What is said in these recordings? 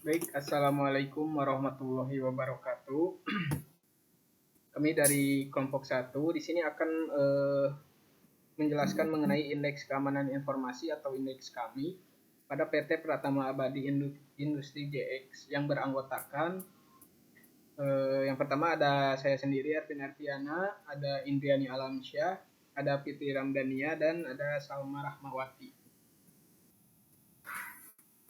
Baik, Assalamualaikum warahmatullahi wabarakatuh. Kami dari kelompok 1 di sini akan menjelaskan mengenai indeks keamanan informasi atau indeks kami pada PT Pratama Abadi Industri JX yang beranggotakan yang pertama ada saya sendiri Arvin Arfiana, ada Indriani Alamsyah, ada Fitri Ramdania, dan ada Salma Rahmawati.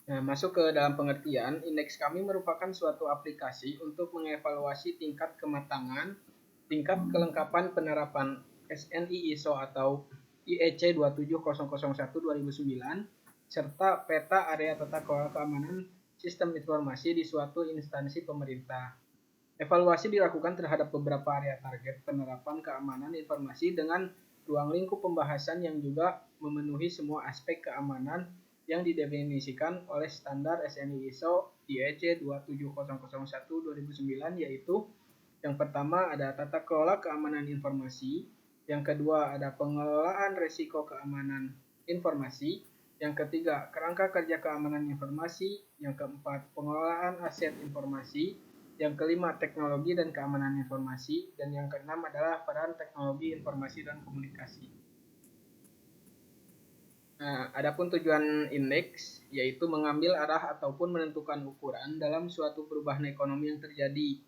Nah, masuk ke dalam pengertian, indeks kami merupakan suatu aplikasi untuk mengevaluasi tingkat kematangan, tingkat kelengkapan penerapan SNI ISO atau IEC 27001/2009, serta peta area tata kelola keamanan sistem informasi di suatu instansi pemerintah. Evaluasi dilakukan terhadap beberapa area target penerapan keamanan informasi dengan ruang lingkup pembahasan yang juga memenuhi semua aspek keamanan yang didefinisikan oleh standar SNI ISO IEC 27001/2009, yaitu yang pertama ada tata kelola keamanan informasi, yang kedua ada pengelolaan risiko keamanan informasi, yang ketiga kerangka kerja keamanan informasi, yang keempat pengelolaan aset informasi, yang kelima teknologi dan keamanan informasi, dan yang keenam adalah peran teknologi informasi dan komunikasi. Nah, adapun tujuan indeks yaitu mengambil arah ataupun menentukan ukuran dalam suatu perubahan ekonomi yang terjadi.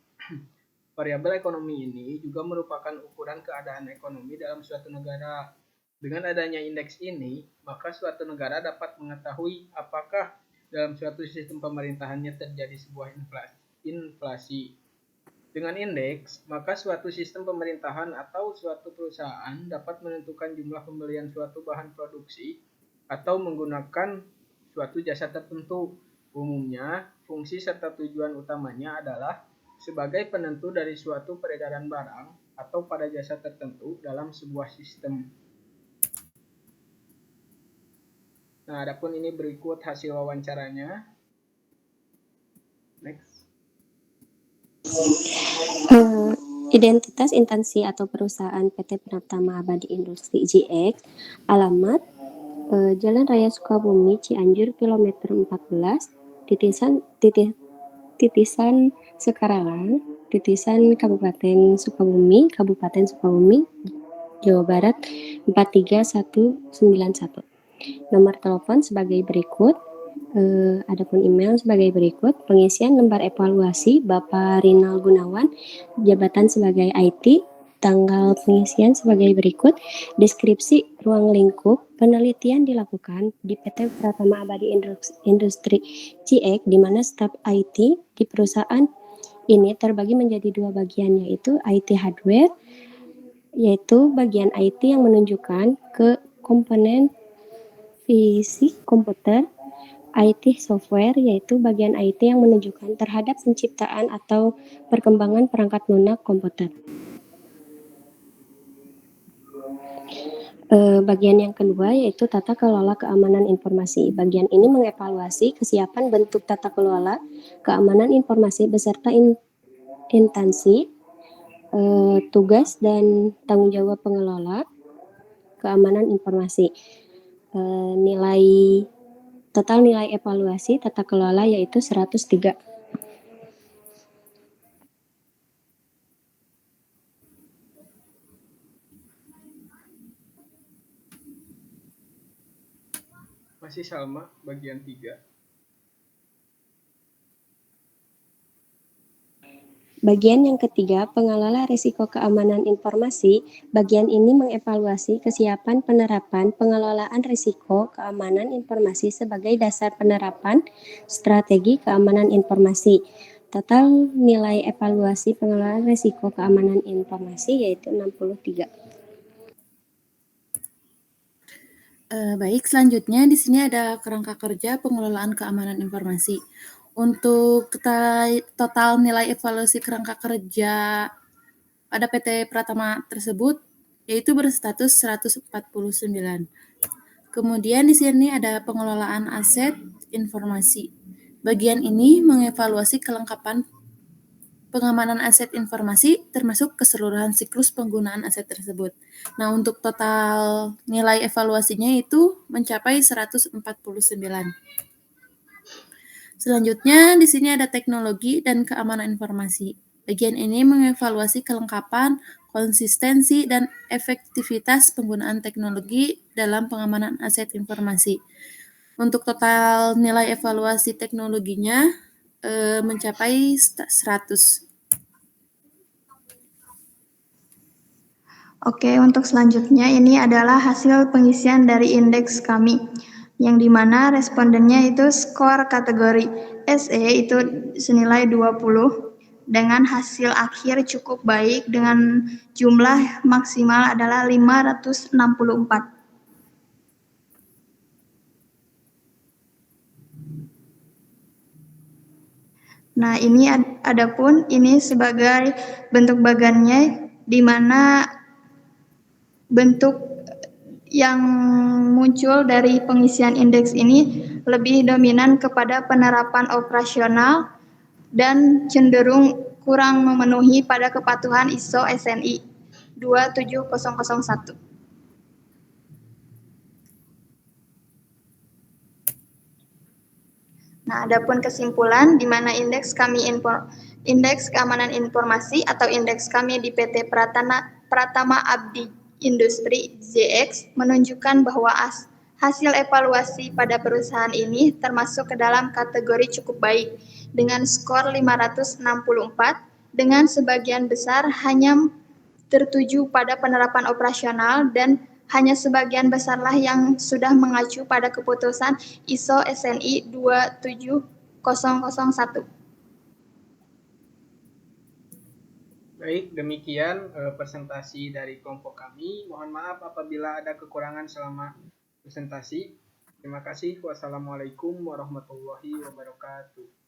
Variabel ekonomi ini juga merupakan ukuran keadaan ekonomi dalam suatu negara. Dengan adanya indeks ini, maka suatu negara dapat mengetahui apakah dalam suatu sistem pemerintahannya terjadi sebuah inflasi. Dengan indeks, maka suatu sistem pemerintahan atau suatu perusahaan dapat menentukan jumlah pembelian suatu bahan produksi atau menggunakan suatu jasa tertentu. Umumnya, fungsi serta tujuan utamanya adalah sebagai penentu dari suatu peredaran barang atau pada jasa tertentu dalam sebuah sistem. Nah, adapun ini berikut hasil wawancaranya. Next. Identitas instansi atau perusahaan PT Pratama Abadi Industri JX, alamat Jalan Raya Sukabumi, Cianjur, kilometer 14, titisan Sekaralang, titisan Kabupaten Sukabumi, Jawa Barat 43191. Nomor telepon sebagai berikut. Adapun email sebagai berikut: pengisian lembar evaluasi Bapak Rinal Gunawan, jabatan sebagai IT, tanggal pengisian sebagai berikut: deskripsi ruang lingkup penelitian dilakukan di PT Pratama Abadi Industri CIEK, di mana staf IT di perusahaan ini terbagi menjadi dua bagian, yaitu IT hardware, yaitu bagian IT yang menunjukkan ke komponen fisik komputer, IT software, yaitu bagian IT yang menunjukkan terhadap penciptaan atau perkembangan perangkat lunak komputer. Bagian yang kedua yaitu tata kelola keamanan informasi. Bagian ini mengevaluasi kesiapan bentuk tata kelola keamanan informasi beserta instansi, tugas dan tanggung jawab pengelola keamanan informasi. Total nilai evaluasi tata kelola yaitu 103. Masih Salma, bagian 3. Bagian yang ketiga, pengelola risiko keamanan informasi. Bagian ini mengevaluasi kesiapan penerapan pengelolaan risiko keamanan informasi sebagai dasar penerapan strategi keamanan informasi. Total nilai evaluasi pengelolaan risiko keamanan informasi yaitu 63. Baik, selanjutnya di sini ada kerangka kerja pengelolaan keamanan informasi. Untuk total nilai evaluasi kerangka kerja pada PT Pratama tersebut yaitu berstatus 149. Kemudian di sini ada pengelolaan aset informasi. Bagian ini mengevaluasi kelengkapan pengamanan aset informasi termasuk keseluruhan siklus penggunaan aset tersebut. Nah, untuk total nilai evaluasinya itu mencapai 149. Selanjutnya, di sini ada teknologi dan keamanan informasi. Bagian ini mengevaluasi kelengkapan, konsistensi, dan efektivitas penggunaan teknologi dalam pengamanan aset informasi. Untuk total nilai evaluasi teknologinya mencapai 100. Oke, untuk selanjutnya ini adalah hasil pengisian dari indeks kami, yang dimana respondennya itu skor kategori SE itu senilai 20, dengan hasil akhir cukup baik dengan jumlah maksimal adalah 564. Nah, ini adapun ini sebagai bentuk bagannya, di mana bentuk yang muncul dari pengisian indeks ini lebih dominan kepada penerapan operasional dan cenderung kurang memenuhi pada kepatuhan ISO SNI 27001. Nah, adapun kesimpulan di mana indeks keamanan informasi atau indeks kami di PT Pratama Abdi Industri ZX menunjukkan bahwa hasil evaluasi pada perusahaan ini termasuk ke dalam kategori cukup baik dengan skor 564, dengan sebagian besar hanya tertuju pada penerapan operasional dan hanya sebagian besarlah yang sudah mengacu pada keputusan ISO SNI 27001. Baik, demikian presentasi dari kelompok kami. Mohon maaf apabila ada kekurangan selama presentasi. Terima kasih. Wassalamualaikum warahmatullahi wabarakatuh.